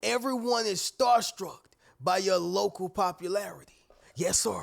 Everyone is starstruck by your local popularity. Yes, sir.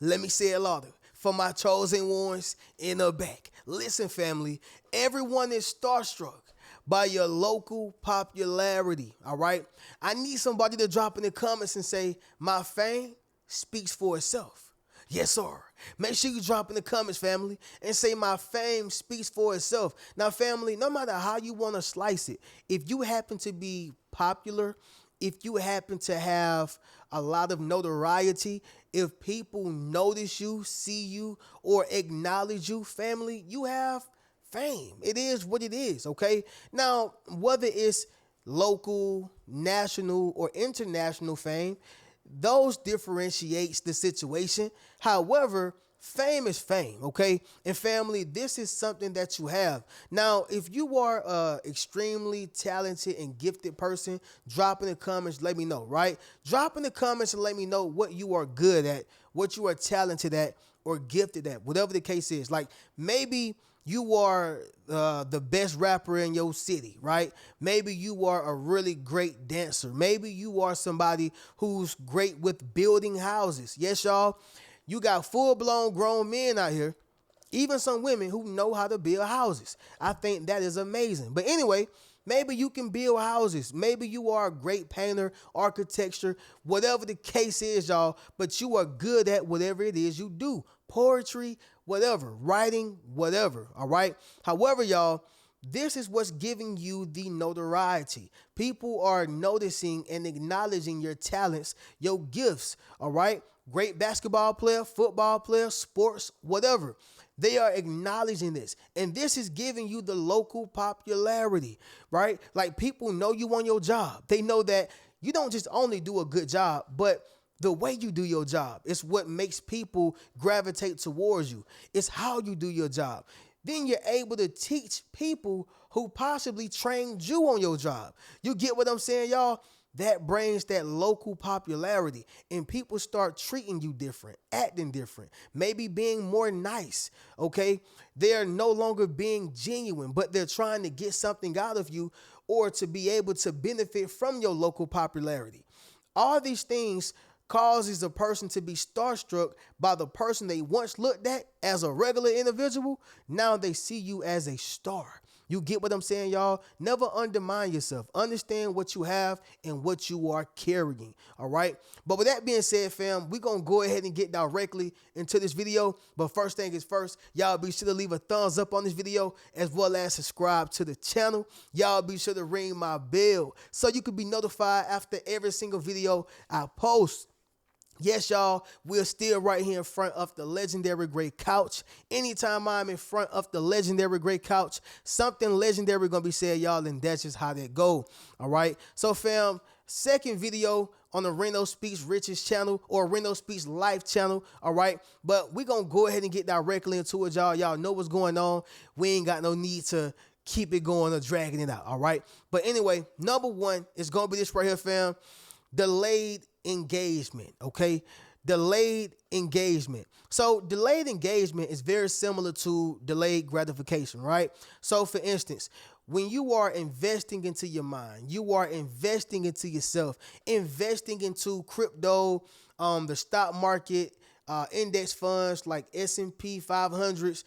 Let me say it louder for my chosen ones in the back. Listen, family, everyone is starstruck by your local popularity. All right. I need somebody to drop in the comments and say, my fame speaks for itself. Yes, sir. Make sure you drop in the comments, family, and say my fame speaks for itself. Now, family, no matter how you want to slice it, if you happen to be popular, if you happen to have a lot of notoriety, if people notice you, see you, or acknowledge you, family, you have fame. It is what it is, okay? Now, whether it's local, national, or international fame, those differentiates the situation. However, fame is fame, okay? And family, this is something that you have. Now, if you are a extremely talented and gifted person, drop in the comments, let me know, right? Drop in the comments and let me know what you are good at, what you are talented at, or gifted at, whatever the case is. Like maybe you are the best rapper in your city, right? Maybe you are a really great dancer. Maybe you are somebody who's great with building houses. Yes, y'all. You got full-blown grown men out here, even some women who know how to build houses. I think that is amazing. But anyway, maybe you can build houses. Maybe you are a great painter, architecture, whatever the case is, y'all. But you are good at whatever it is you do. Poetry, whatever, writing, whatever, all right? However, y'all, this is what's giving you the notoriety. People are noticing and acknowledging your talents, your gifts, all right? Great basketball player, football player, sports, whatever. They are acknowledging this. And this is giving you the local popularity, right? Like people know you on your job. They know that you don't just only do a good job, but the way you do your job is what makes people gravitate towards you. It's how you do your job. Then you're able to teach people who possibly trained you on your job. You get what I'm saying, y'all? That brings that local popularity and people start treating you different, acting different, maybe being more nice, okay? They're no longer being genuine, but they're trying to get something out of you or to be able to benefit from your local popularity. All these things causes a person to be starstruck by the person they once looked at as a regular individual. Now they see you as a star. You get what I'm saying, y'all? Never undermine yourself. Understand what you have and what you are carrying, all right? But with that being said, fam, we're going to go ahead and get directly into this video. But first thing is first, y'all be sure to leave a thumbs up on this video as well as subscribe to the channel. Y'all be sure to ring my bell so you can be notified after every single video I post. Yes, y'all, we're still right here in front of the legendary gray couch. Anytime I'm in front of the legendary gray couch, something legendary gonna be said, y'all, and that's just how that go. All right. So, fam, second video on the Reno Speaks Riches channel or Reno Speaks Life channel. All right. But we're gonna go ahead and get directly into it, y'all. Y'all know what's going on. We ain't got no need to keep it going or dragging it out. All right. But anyway, number one is gonna be this right here, fam. Delayed engagement, okay? Delayed engagement. So delayed engagement is very similar to delayed gratification, right? So for instance, when you are investing into your mind, you are investing into yourself, investing into crypto, the stock market, index funds like S&P 500s,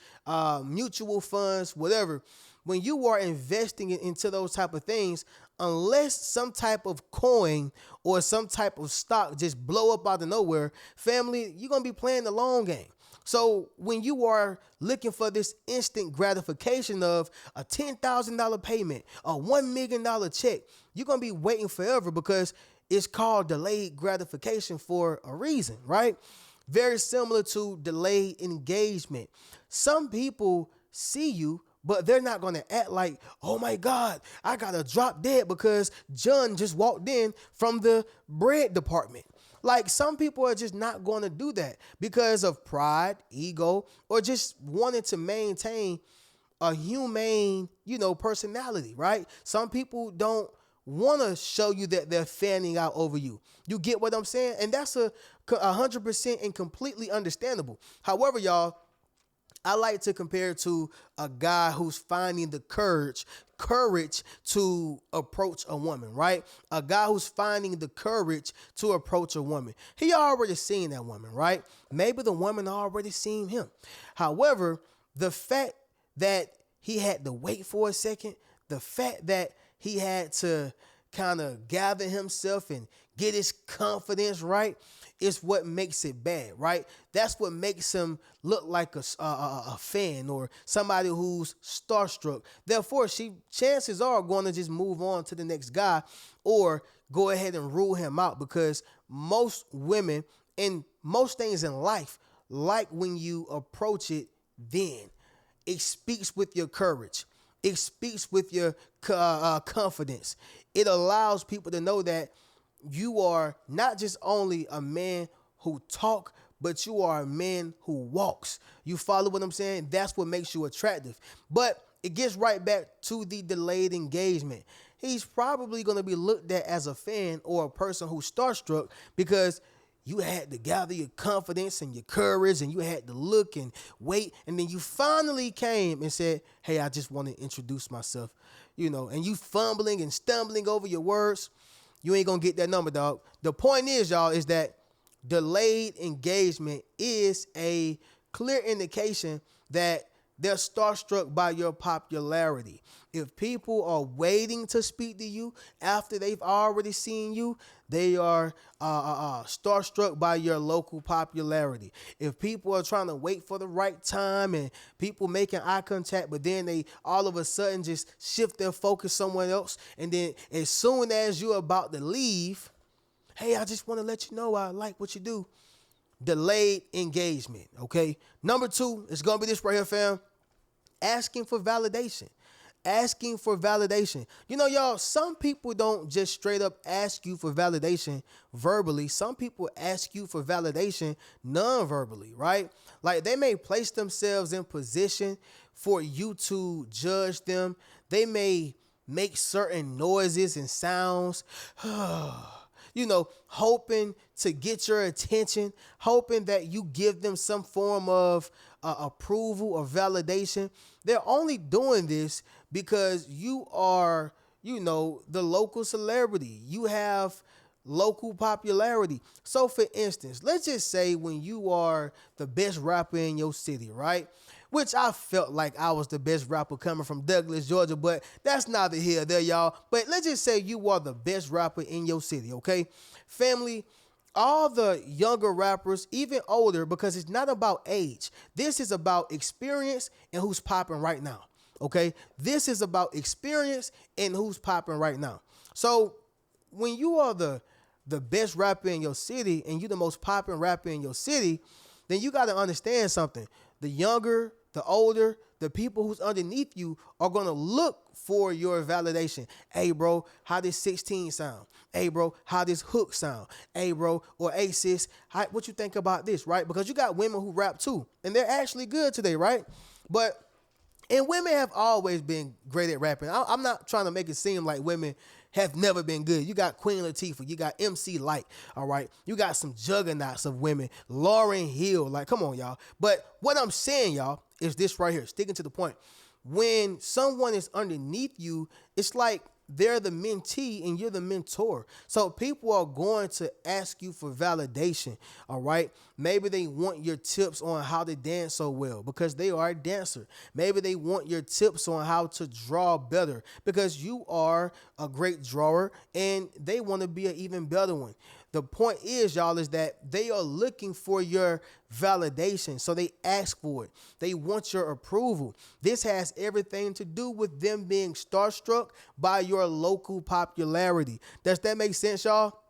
mutual funds, whatever. When you are investing into those type of things, unless some type of coin or some type of stock just blow up out of nowhere, family, you're going to be playing the long game. So when you are looking for this instant gratification of a $10,000 payment, a $1 million check, you're going to be waiting forever because it's called delayed gratification for a reason, right? Very similar to delayed engagement. Some people see you, but they're not going to act like, oh my God, I got to drop dead because John just walked in from the bread department. Like some people are just not going to do that because of pride, ego, or just wanting to maintain a humane, personality, right? Some people don't want to show you that they're fanning out over you. You get what I'm saying? And that's 100% and completely understandable. However, y'all, I like to compare it to a guy who's finding the courage courage to approach a woman, right? A guy who's finding the courage to approach a woman. He already seen that woman, right? Maybe the woman already seen him. However, the fact that he had to wait for a second, the fact that he had to kind of gather himself and get his confidence right is what makes it bad, right? That's what makes him look like a fan or somebody who's starstruck. Therefore, chances are going to just move on to the next guy or go ahead and rule him out, because most women and most things in life like when you approach it then. It speaks with your courage. It speaks with your confidence. It allows people to know that you are not just only a man who talk, but you are a man who walks. You follow what I'm saying? That's what makes you attractive. But it gets right back to the delayed engagement. He's probably going to be looked at as a fan or a person who's starstruck because you had to gather your confidence and your courage, and you had to look and wait. And then you finally came and said, hey, I just want to introduce myself, and you fumbling and stumbling over your words. You ain't going to get that number, dog. The point is, y'all, is that delayed engagement is a clear indication that they're starstruck by your popularity. If people are waiting to speak to you after they've already seen you, they are starstruck by your local popularity. If people are trying to wait for the right time and people making eye contact, but then they all of a sudden just shift their focus somewhere else, and then as soon as you're about to leave, hey, I just want to let you know I like what you do. Delayed engagement, okay? Number 2, it's going to be this right here, fam. Asking for validation. Asking for validation. Y'all, some people don't just straight up ask you for validation verbally. Some people ask you for validation non-verbally, right? Like they may place themselves in position for you to judge them. They may make certain noises and sounds. Hoping to get your attention, hoping that you give them some form of approval or validation. They're only doing this because you are, the local celebrity. You have local popularity. So for instance, let's just say when you are the best rapper in your city, right? Which I felt like I was the best rapper coming from Douglas, Georgia, but that's neither here nor there, y'all. But let's just say you are the best rapper in your city, okay? Family, all the younger rappers, even older, because it's not about age. This is about experience and who's popping right now, okay? This is about experience and who's popping right now. So when you are the best rapper in your city and you're the most popping rapper in your city, then you got to understand something. The younger, the older, the people who's underneath you are going to look for your validation. Hey, bro, how this 16 sound? Hey, bro, how this hook sound? Hey, bro, or hey, sis, what you think about this, right? Because you got women who rap too, and they're actually good today, right? And women have always been great at rapping. I'm not trying to make it seem like women have never been good. You got Queen Latifah. You got MC Light, all right? You got some juggernauts of women. Lauryn Hill, like, come on, y'all. But what I'm saying, y'all, is this right here, sticking to the point. When someone is underneath you, it's like they're the mentee and you're the mentor. So people are going to ask you for validation, all right? Maybe they want your tips on how to dance so well because they are a dancer. Maybe they want your tips on how to draw better because you are a great drawer and they want to be an even better one. The point is, y'all, is that they are looking for your validation. So they ask for it. They want your approval. This has everything to do with them being starstruck by your local popularity. Does that make sense, y'all?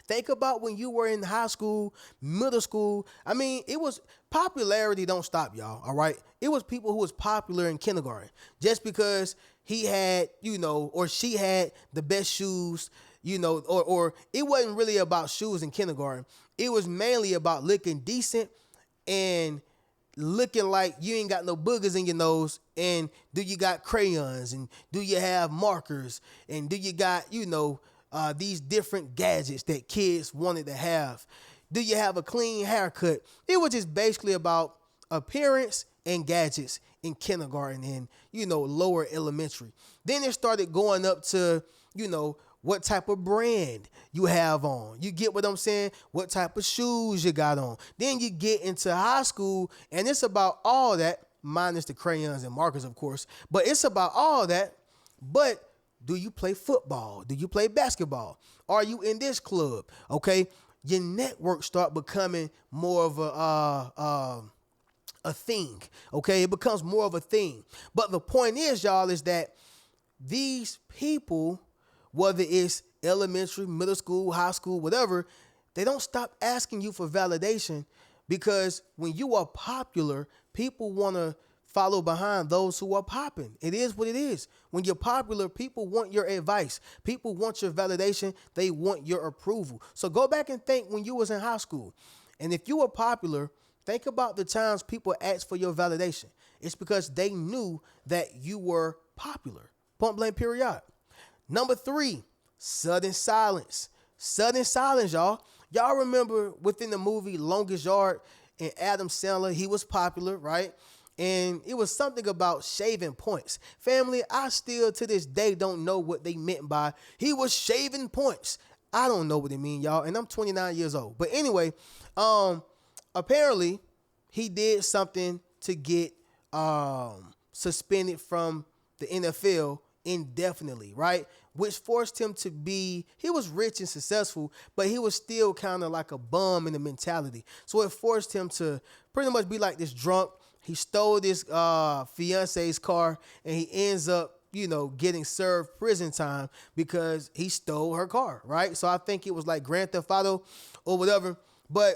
Think about when you were in high school, middle school. I mean, it was popularity don't stop, y'all, all right? It was people who was popular in kindergarten just because he had, or she had the best shoes, or it wasn't really about shoes in kindergarten. It was mainly about looking decent and looking like you ain't got no boogers in your nose, and do you got crayons, and do you have markers, and do you got, these different gadgets that kids wanted to have? Do you have a clean haircut? It was just basically about appearance and gadgets in kindergarten and, lower elementary. Then it started going up to, what type of brand you have on. You get what I'm saying? What type of shoes you got on. Then you get into high school, and it's about all that, minus the crayons and markers, of course. But it's about all that. But do you play football? Do you play basketball? Are you in this club? Okay, your network start becoming more of a thing. Okay, it becomes more of a thing. But the point is, y'all, is that these people, whether it's elementary, middle school, high school, whatever, they don't stop asking you for validation, because when you are popular, people want to follow behind those who are popping. It is what it is. When you're popular, people want your advice. People want your validation. They want your approval. So go back and think when you was in high school. And if you were popular, think about the times people asked for your validation. It's because they knew that you were popular. Point blank period. Number 3, sudden silence. Sudden silence, y'all. Y'all remember within the movie Longest Yard, and Adam Sandler, he was popular, right? And it was something about shaving points. Family, I still to this day don't know what they meant by he was shaving points. I don't know what it mean, y'all. And I'm 29 years old. But anyway, apparently he did something to get suspended from the NFL indefinitely, right? Which forced him to be, he was rich and successful, but he was still kind of like a bum in the mentality. So it forced him to pretty much be like this drunk. He stole this fiance's car, and he ends up, getting served prison time because he stole her car, right? So I think it was like Grand Theft Auto or whatever. But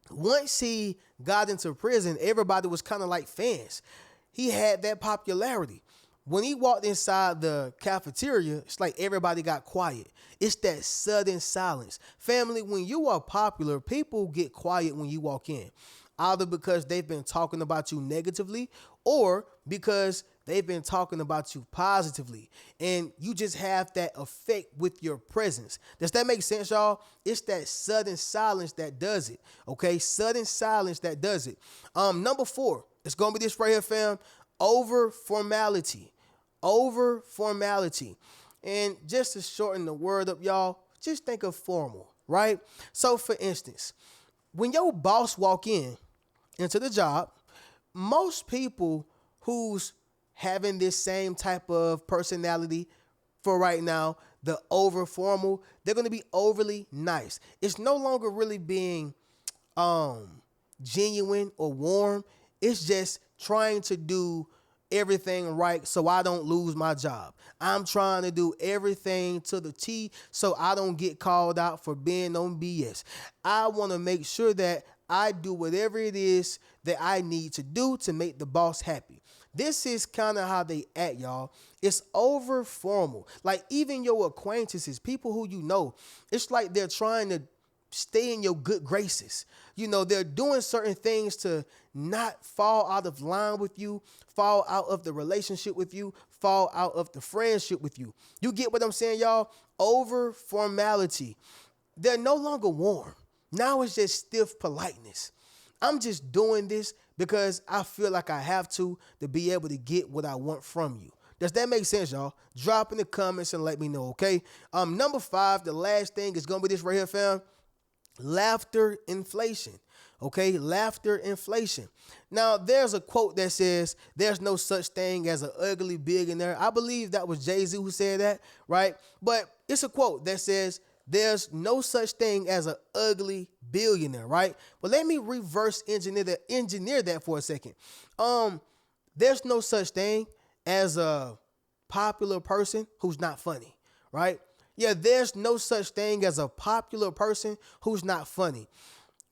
once he got into prison, everybody was kind of like fans. He had that popularity. When he walked inside the cafeteria, it's like everybody got quiet. It's that sudden silence. Family, when you are popular, people get quiet when you walk in, either because they've been talking about you negatively or because they've been talking about you positively. And you just have that effect with your presence. Does that make sense, y'all? It's that sudden silence that does it. Okay, sudden silence that does it. Number 4, it's going to be this right here, fam. Over formality. Over formality. And just to shorten the word up, y'all, just think of formal, right? So for instance, when your boss walk into the job, most people who's having this same type of personality for right now, the over formal, they're going to be overly nice. It's no longer really being genuine or warm. It's just trying to do everything right so I don't lose my job. I'm trying to do everything to the T so I don't get called out for being on BS. I want to make sure that I do whatever it is that I need to do to make the boss happy. This is kind of how they act, y'all. It's over formal. Like even your acquaintances, people who you know, it's like they're trying to stay in your good graces. They're doing certain things to not fall out of line with you, fall out of the relationship with you, fall out of the friendship with you. You get what I'm saying, y'all? Over formality. They're no longer warm. Now it's just stiff politeness. I'm just doing this because I feel like I have to be able to get what I want from you. Does that make sense, y'all? Drop in the comments and let me know, okay? Number 5, the last thing is going to be this right here, fam. Laughter inflation. Okay, laughter inflation. Now, there's a quote that says, there's no such thing as an ugly billionaire. I believe that was Jay-Z who said that, right? But it's a quote that says, there's no such thing as an ugly billionaire, right? But let me reverse engineer that for a second. There's no such thing as a popular person who's not funny, right? Yeah, there's no such thing as a popular person who's not funny.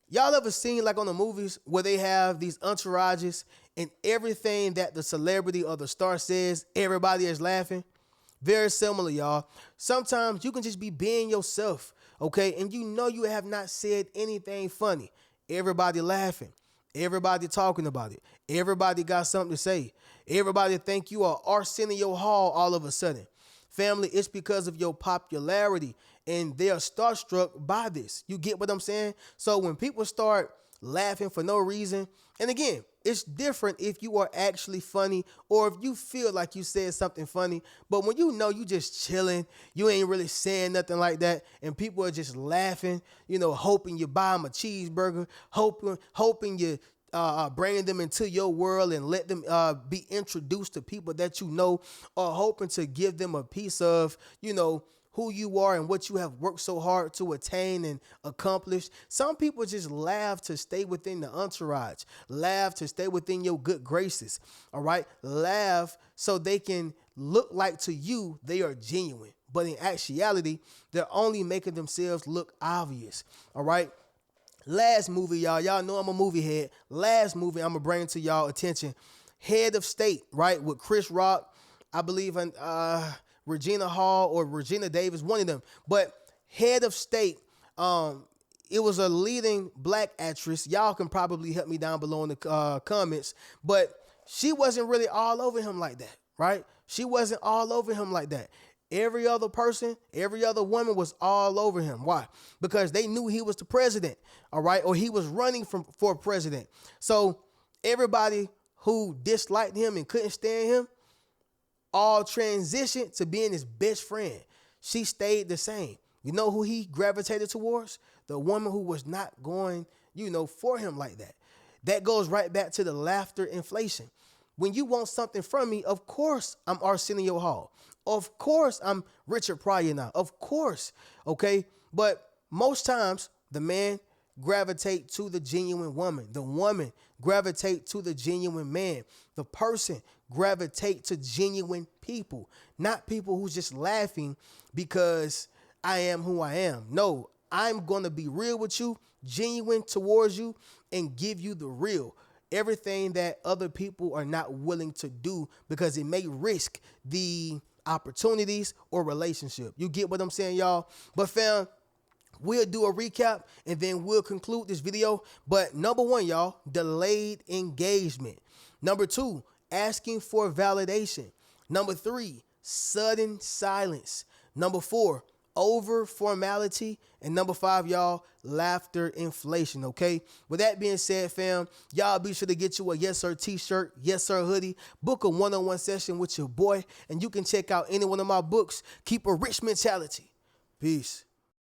Y'all ever seen like on the movies where they have these entourages and everything that the celebrity or the star says, everybody is laughing? Very similar, y'all. Sometimes you can just be being yourself, okay? And you have not said anything funny. Everybody laughing. Everybody talking about it. Everybody got something to say. Everybody think you are Arsenio Hall all of a sudden. Family, it's because of your popularity, and they are starstruck by this. You get what I'm saying? So when people start laughing for no reason, and again, it's different if you are actually funny or if you feel like you said something funny. But when you know you just chilling, you ain't really saying nothing like that, and people are just laughing, hoping you buy them a cheeseburger, hoping you bring them into your world and let them be introduced to people that you know, or hoping to give them a piece of, who you are and what you have worked so hard to attain and accomplish. Some people just laugh to stay within the entourage, laugh to stay within your good graces. All right. Laugh so they can look like to you they are genuine. But in actuality, they're only making themselves look obvious. All right. Last movie, y'all. Y'all know I'm a movie head. Last movie I'm going to bring to y'all attention. Head of State, right? With Chris Rock, I believe, in Regina Hall or Regina Davis, one of them. But Head of State, it was a leading black actress. Y'all can probably help me down below in the comments. But she wasn't really all over him like that, right? She wasn't all over him like that. Every other person, every other woman was all over him. Why? Because they knew he was the president, all right? Or he was running for president. So everybody who disliked him and couldn't stand him all transitioned to being his best friend. She stayed the same. You know who he gravitated towards? The woman who was not going, for him like that. That goes right back to the laughter inflation. When you want something from me, of course I'm Arsenio Hall. Of course I'm Richard Pryor now. Of course, okay? But most times the man gravitate to the genuine woman. The woman gravitate to the genuine man. The person gravitate to genuine people, not people who's just laughing because I am who I am. No, I'm going to be real with you, genuine towards you, and give you the real. Everything that other people are not willing to do because it may risk the opportunities or relationship. You get what I'm saying, y'all? But fam, we'll do a recap and then we'll conclude this video. But number one, y'all, delayed engagement. Number two, asking for validation. Number three, sudden silence. Number four, over formality. And number five, y'all, laughter inflation. Okay. With that being said, fam, y'all be sure to get you a Yes Sir t-shirt, Yes Sir hoodie, book a one-on-one session with your boy, and you can check out any one of my books. Keep a rich mentality. Peace.